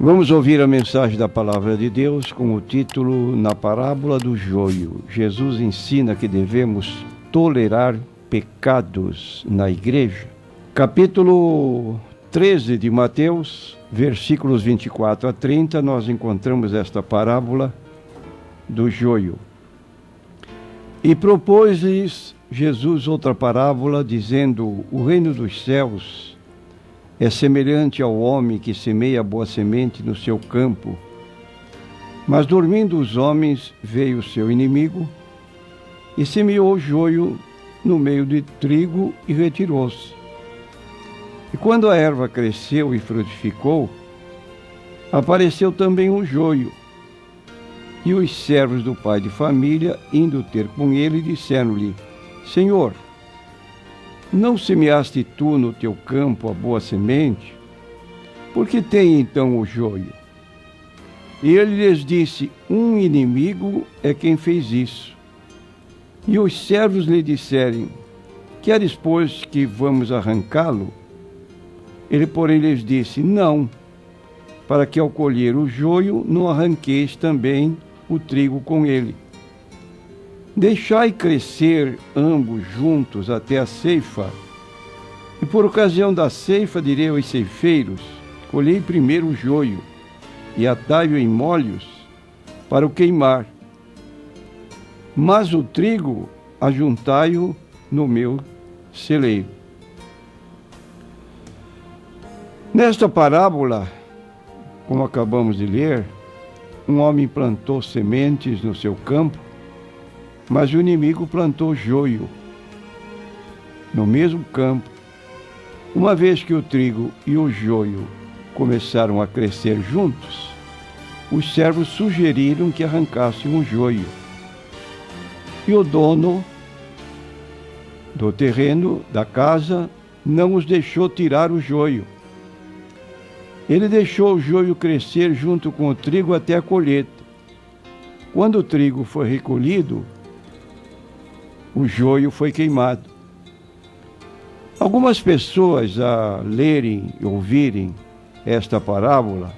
Vamos ouvir a mensagem da Palavra de Deus com o título Na Parábola do Joio. Jesus ensina que devemos tolerar pecados na igreja. Capítulo 13 de Mateus, versículos 24 a 30, nós encontramos esta parábola do joio. E propôs-lhes Jesus outra parábola, dizendo: o reino dos céus é semelhante ao homem que semeia boa semente no seu campo. Mas dormindo os homens, veio o seu inimigo e semeou o joio no meio de trigo e retirou-se. E quando a erva cresceu e frutificou, apareceu também o joio. E os servos do pai de família, indo ter com ele, disseram-lhe: Senhor, não semeaste tu no teu campo a boa semente? Por que tem então o joio? E ele lhes disse: um inimigo é quem fez isso. E os servos lhe disseram: queres, pois, que vamos arrancá-lo? Ele, porém, lhes disse: não, para que ao colher o joio não arranqueis também o trigo com ele. Deixai crescer ambos juntos até a ceifa, e por ocasião da ceifa direi aos ceifeiros: colhei primeiro o joio, e atai-o em molhos para o queimar, mas o trigo ajuntai-o no meu celeiro. Nesta parábola, como acabamos de ler, um homem plantou sementes no seu campo, mas o inimigo plantou joio no mesmo campo. Uma vez que o trigo e o joio começaram a crescer juntos, os servos sugeriram que arrancassem o joio. E o dono do terreno, da casa, não os deixou tirar o joio. Ele deixou o joio crescer junto com o trigo até a colheita. Quando o trigo foi recolhido, o joio foi queimado. Algumas pessoas, a lerem e ouvirem esta parábola,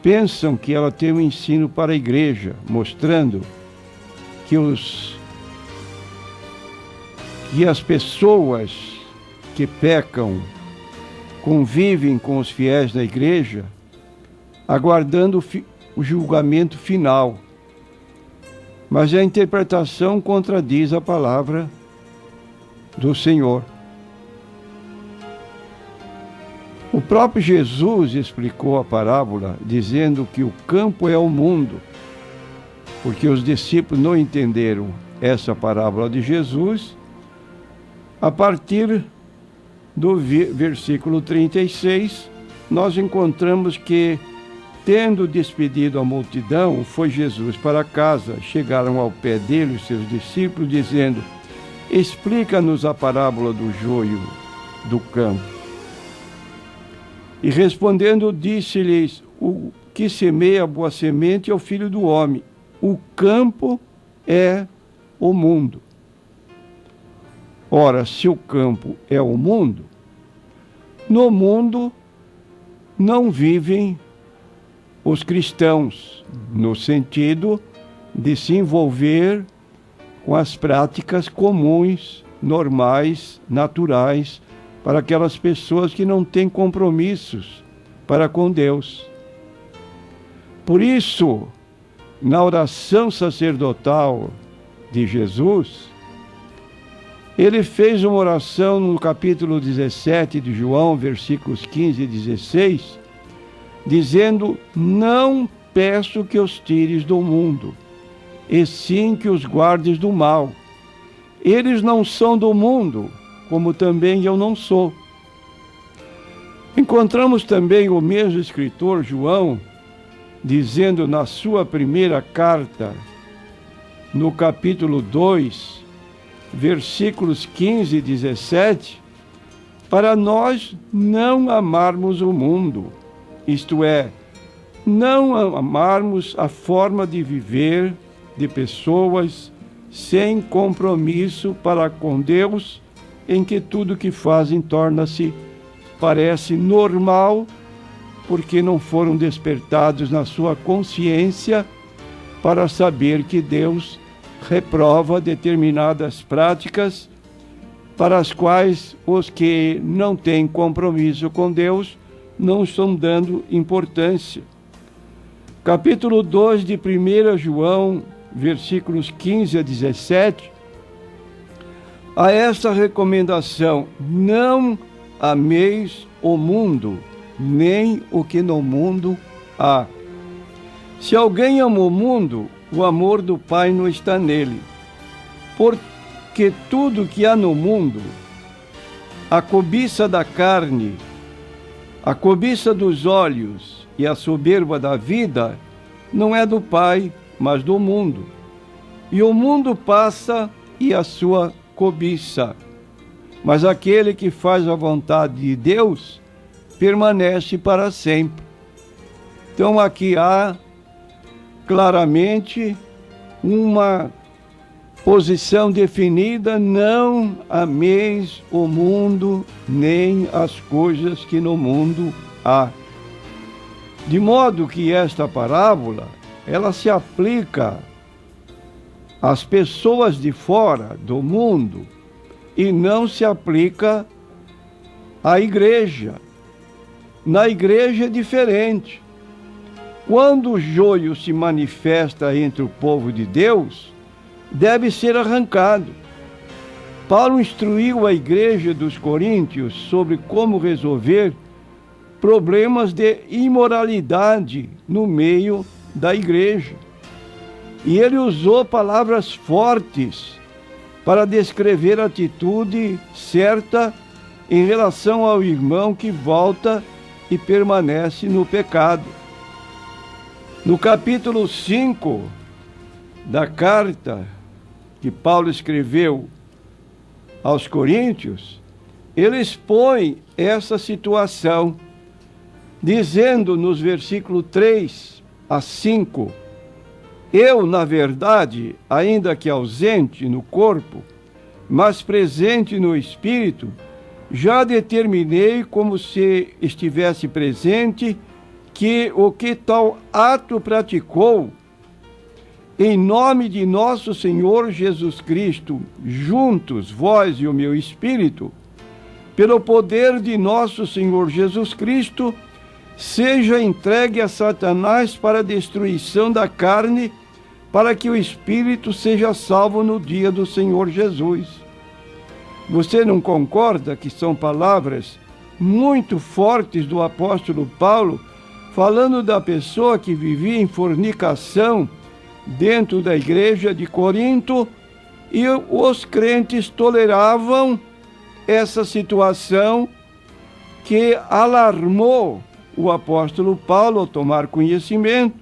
pensam que ela tem um ensino para a igreja, mostrando que as pessoas que pecam convivem com os fiéis da igreja, aguardando o julgamento final. Mas a interpretação contradiz a palavra do Senhor. O próprio Jesus explicou a parábola, dizendo que o campo é o mundo, porque os discípulos não entenderam essa parábola de Jesus. A partir do versículo 36, nós encontramos que, tendo despedido a multidão, foi Jesus para casa. Chegaram ao pé dele os seus discípulos, dizendo: explica-nos a parábola do joio do campo. E respondendo, disse-lhes: o que semeia a boa semente é o Filho do Homem. O campo é o mundo. Ora, se o campo é o mundo, no mundo não vivem os cristãos, no sentido de se envolver com as práticas comuns, normais, naturais, para aquelas pessoas que não têm compromissos para com Deus. Por isso, na oração sacerdotal de Jesus, ele fez uma oração no capítulo 17 de João, versículos 15 e 16, dizendo: não peço que os tires do mundo, e sim que os guardes do mal. Eles não são do mundo, como também eu não sou. Encontramos também o mesmo escritor, João, dizendo na sua primeira carta, no capítulo 2, versículos 15 e 17, para nós não amarmos o mundo, isto é, não amarmos a forma de viver de pessoas sem compromisso para com Deus, em que tudo que fazem torna-se, parece normal porque não foram despertados na sua consciência para saber que Deus reprova determinadas práticas para as quais os que não têm compromisso com Deus não estão dando importância. Capítulo 2 de 1 João, versículos 15 a 17, há esta recomendação: não ameis o mundo, nem o que no mundo há. Se alguém ama o mundo, o amor do Pai não está nele. Porque tudo que há no mundo, a cobiça da carne, a cobiça dos olhos e a soberba da vida, não é do Pai, mas do mundo. E o mundo passa e a sua cobiça. Mas aquele que faz a vontade de Deus permanece para sempre. Então aqui há claramente uma posição definida: não ameis o mundo, nem as coisas que no mundo há. De modo que esta parábola, ela se aplica às pessoas de fora do mundo e não se aplica à igreja. Na igreja é diferente. Quando o joio se manifesta entre o povo de Deus, deve ser arrancado. Paulo instruiu a igreja dos Coríntios sobre como resolver problemas de imoralidade no meio da igreja. E ele usou palavras fortes para descrever a atitude certa em relação ao irmão que volta e permanece no pecado. No capítulo 5 da carta que Paulo escreveu aos Coríntios, ele expõe essa situação, dizendo nos versículos 3 a 5: eu, na verdade, ainda que ausente no corpo, mas presente no espírito, já determinei, como se estivesse presente, que o que tal ato praticou, em nome de nosso Senhor Jesus Cristo, juntos, vós e o meu espírito, pelo poder de nosso Senhor Jesus Cristo, seja entregue a Satanás para a destruição da carne, para que o espírito seja salvo no dia do Senhor Jesus. Você não concorda que são palavras muito fortes do apóstolo Paulo, falando da pessoa que vivia em fornicação dentro da igreja de Corinto, e os crentes toleravam essa situação que alarmou o apóstolo Paulo ao tomar conhecimento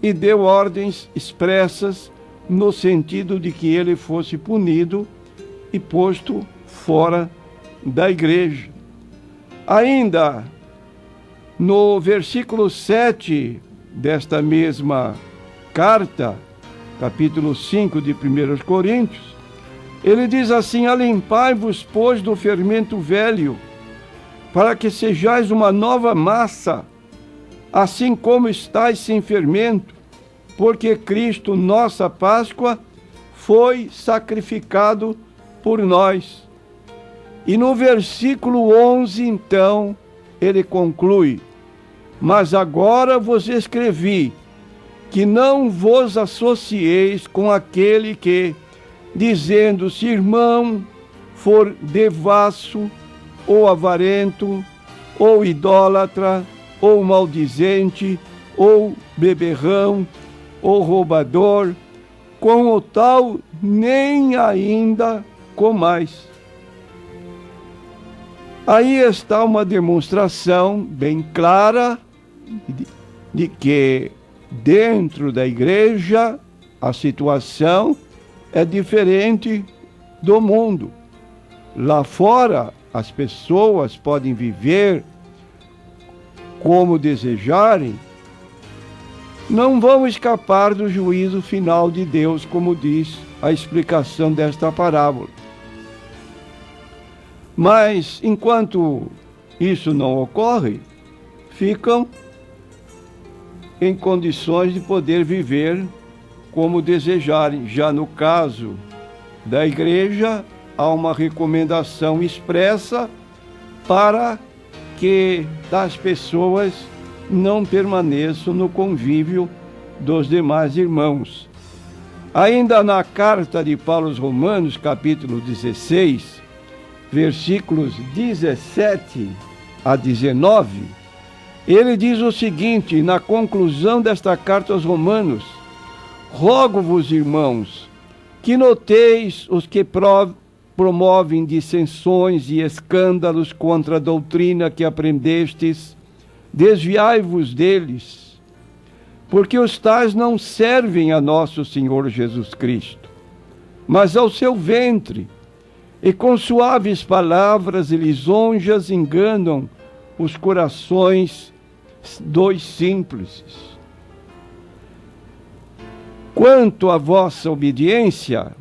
e deu ordens expressas no sentido de que ele fosse punido e posto fora da igreja. Ainda no versículo 7 desta mesma carta, capítulo 5 de 1 Coríntios, ele diz assim: alimpai-vos, pois, do fermento velho, para que sejais uma nova massa, assim como estáis sem fermento, porque Cristo, nossa Páscoa, foi sacrificado por nós. E no versículo 11, então, ele conclui: mas agora vos escrevi que não vos associeis com aquele que, dizendo-se irmão, for devasso, ou avarento, ou idólatra, ou maldizente, ou beberrão, ou roubador, com o tal nem ainda comais. Aí está uma demonstração bem clara de que dentro da igreja a situação é diferente do mundo. Lá fora as pessoas podem viver como desejarem, não vão escapar do juízo final de Deus, como diz a explicação desta parábola. Mas enquanto isso não ocorre, ficam em condições de poder viver como desejarem. Já no caso da igreja, há uma recomendação expressa para que as pessoas não permaneçam no convívio dos demais irmãos. Ainda na carta de Paulo aos Romanos, capítulo 16, versículos 17 a 19, ele diz o seguinte, na conclusão desta carta aos Romanos: rogo-vos, irmãos, que noteis os que promovem dissensões e escândalos contra a doutrina que aprendestes, desviai-vos deles, porque os tais não servem a nosso Senhor Jesus Cristo, mas ao seu ventre, e com suaves palavras e lisonjas enganam os corações dos simples. Quanto à vossa obediência,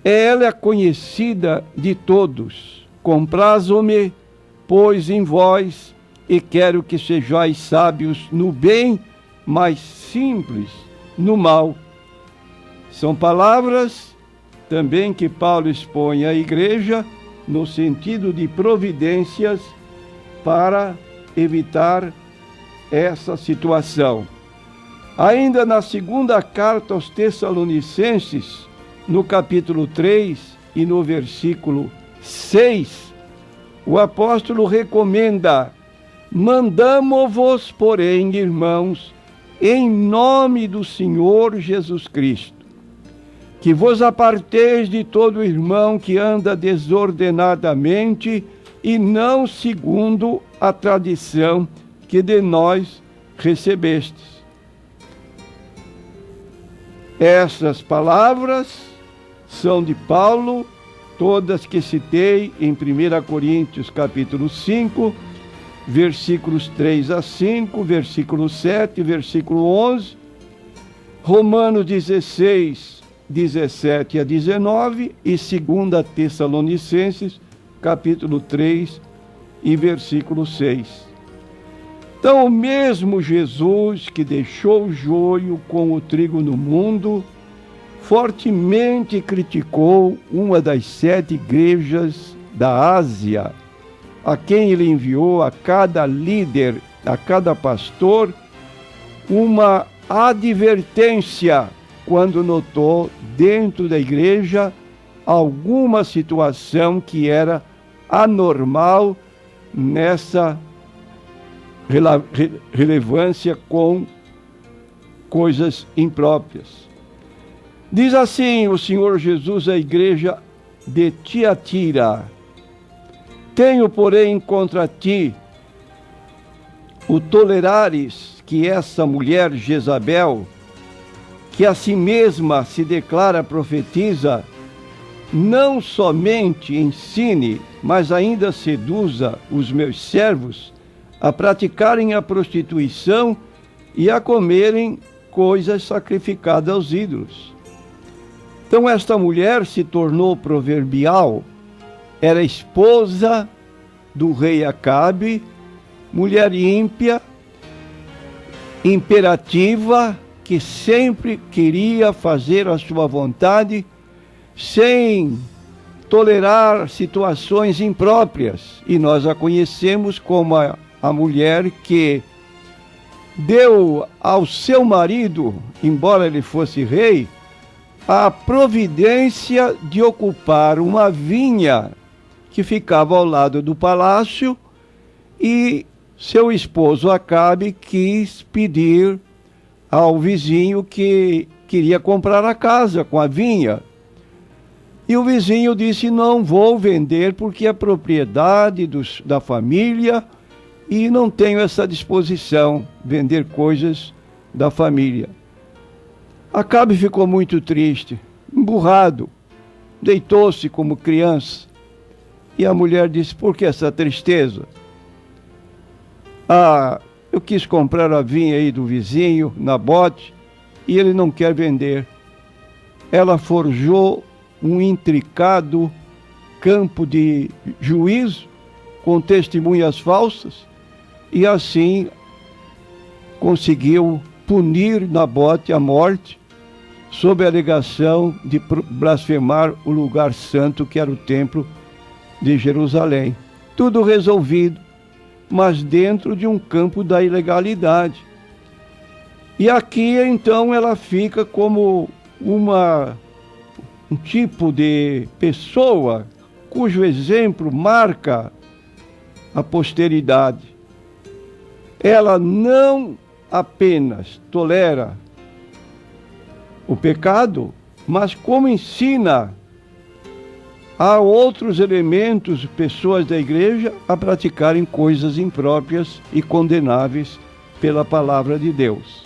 ela é conhecida de todos. Comprazo-me, pois, em vós, e quero que sejais sábios no bem, mas simples no mal. São palavras também que Paulo expõe à igreja no sentido de providências para evitar essa situação. Ainda na segunda carta aos Tessalonicenses, no capítulo 3 e no versículo 6, o apóstolo recomenda: mandamo-vos, porém, irmãos, em nome do Senhor Jesus Cristo, que vos aparteis de todo irmão que anda desordenadamente e não segundo a tradição que de nós recebestes. Essas palavras são de Paulo, todas que citei em 1 Coríntios capítulo 5, versículos 3 a 5, versículo 7, versículo 11, Romanos 16, 17 a 19 e 2 Tessalonicenses, capítulo 3 e versículo 6. Então, o mesmo Jesus que deixou o joio com o trigo no mundo, fortemente criticou uma das 7 igrejas da Ásia, a quem ele enviou a cada líder, a cada pastor, uma advertência quando notou dentro da igreja alguma situação que era anormal nessa relevância com coisas impróprias. Diz assim o Senhor Jesus à igreja de Tiatira: tenho, porém, contra ti o tolerares que essa mulher Jezabel, que a si mesma se declara profetiza, não somente ensine, mas ainda seduza os meus servos a praticarem a prostituição e a comerem coisas sacrificadas aos ídolos. Então esta mulher se tornou proverbial, era esposa do rei Acabe, mulher ímpia, imperativa, que sempre queria fazer a sua vontade, sem tolerar situações impróprias. E nós a conhecemos como a mulher que deu ao seu marido, embora ele fosse rei, a providência de ocupar uma vinha que ficava ao lado do palácio, e seu esposo Acabe quis pedir ao vizinho que queria comprar a casa com a vinha. E o vizinho disse: não vou vender porque é propriedade da família e não tenho essa disposição, vender coisas da família. Acabe ficou muito triste, emburrado, deitou-se como criança. E a mulher disse: por que essa tristeza? Eu quis comprar a vinha aí do vizinho, Nabote, e ele não quer vender. Ela forjou um intricado campo de juízo, com testemunhas falsas, e assim conseguiu punir Nabote à morte sob a alegação de blasfemar o lugar santo que era o templo de Jerusalém. Tudo resolvido, mas dentro de um campo da ilegalidade. E aqui então ela fica como um tipo de pessoa cujo exemplo marca a posteridade. Ela não apenas tolera o pecado, mas como ensina a outros elementos, pessoas da igreja, a praticarem coisas impróprias e condenáveis pela palavra de Deus.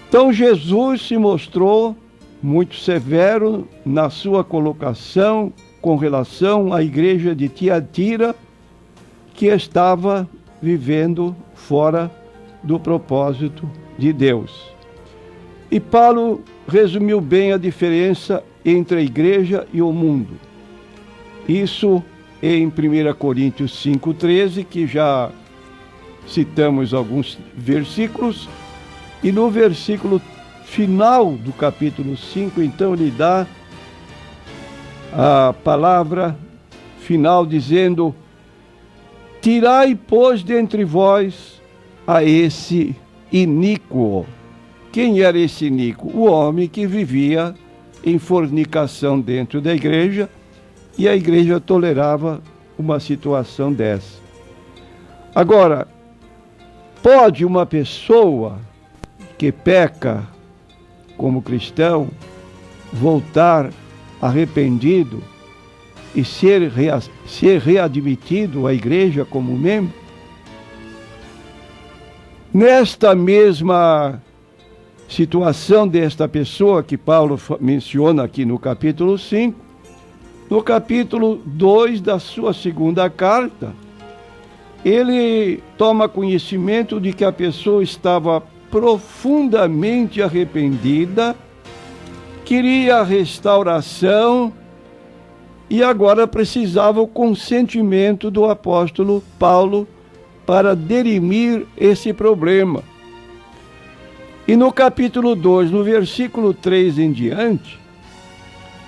Então Jesus se mostrou muito severo na sua colocação com relação à igreja de Tiatira, que estava vivendo fora do propósito de Deus. E Paulo resumiu bem a diferença entre a igreja e o mundo. Isso em 1 Coríntios 5,13, que já citamos alguns versículos, e no versículo final do capítulo 5, então ele dá a palavra final dizendo: tirai, pois, dentre vós a esse iníquo. Quem era esse iníquo? O homem que vivia em fornicação dentro da igreja, e a igreja tolerava uma situação dessa. Agora, pode uma pessoa que peca como cristão voltar arrependido e ser readmitido à igreja como membro? Nesta mesma situação desta pessoa que Paulo menciona aqui no capítulo 5, no capítulo 2 da sua segunda carta, ele toma conhecimento de que a pessoa estava profundamente arrependida, queria a restauração e agora precisava o consentimento do apóstolo Paulo para dirimir esse problema. E no capítulo 2, no versículo 3 em diante,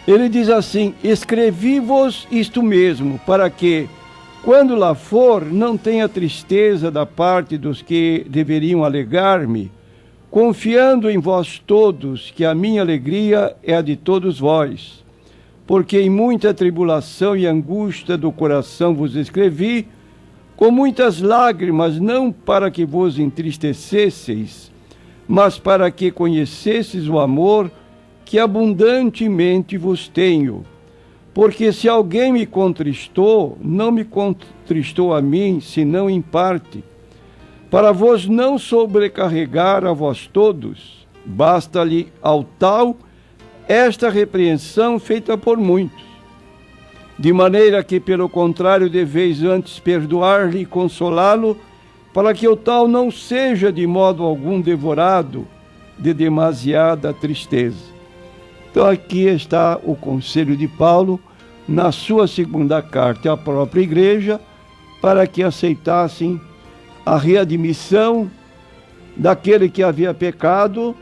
ele diz assim: escrevi-vos isto mesmo, para que, quando lá for, não tenha tristeza da parte dos que deveriam alegar-me, confiando em vós todos, que a minha alegria é a de todos vós. Porque em muita tribulação e angústia do coração vos escrevi, com muitas lágrimas, não para que vos entristecesseis, mas para que conhecesseis o amor que abundantemente vos tenho. Porque se alguém me contristou, não me contristou a mim, senão em parte. Para vos não sobrecarregar a vós todos, basta-lhe ao tal esta repreensão feita por muitos. De maneira que, pelo contrário, deveis antes perdoar-lhe e consolá-lo, para que o tal não seja de modo algum devorado de demasiada tristeza. Então aqui está o conselho de Paulo na sua segunda carta à própria igreja, para que aceitassem a readmissão daquele que havia pecado,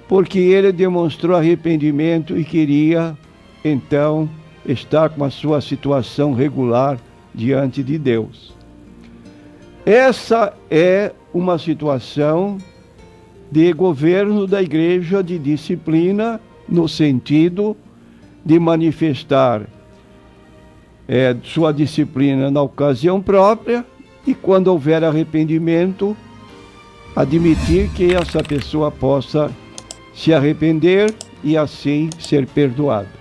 porque ele demonstrou arrependimento e queria, então, estar com a sua situação regular diante de Deus. Essa é uma situação de governo da igreja, de disciplina, no sentido de manifestar sua disciplina na ocasião própria e, quando houver arrependimento, admitir que essa pessoa possa se arrepender e assim ser perdoada.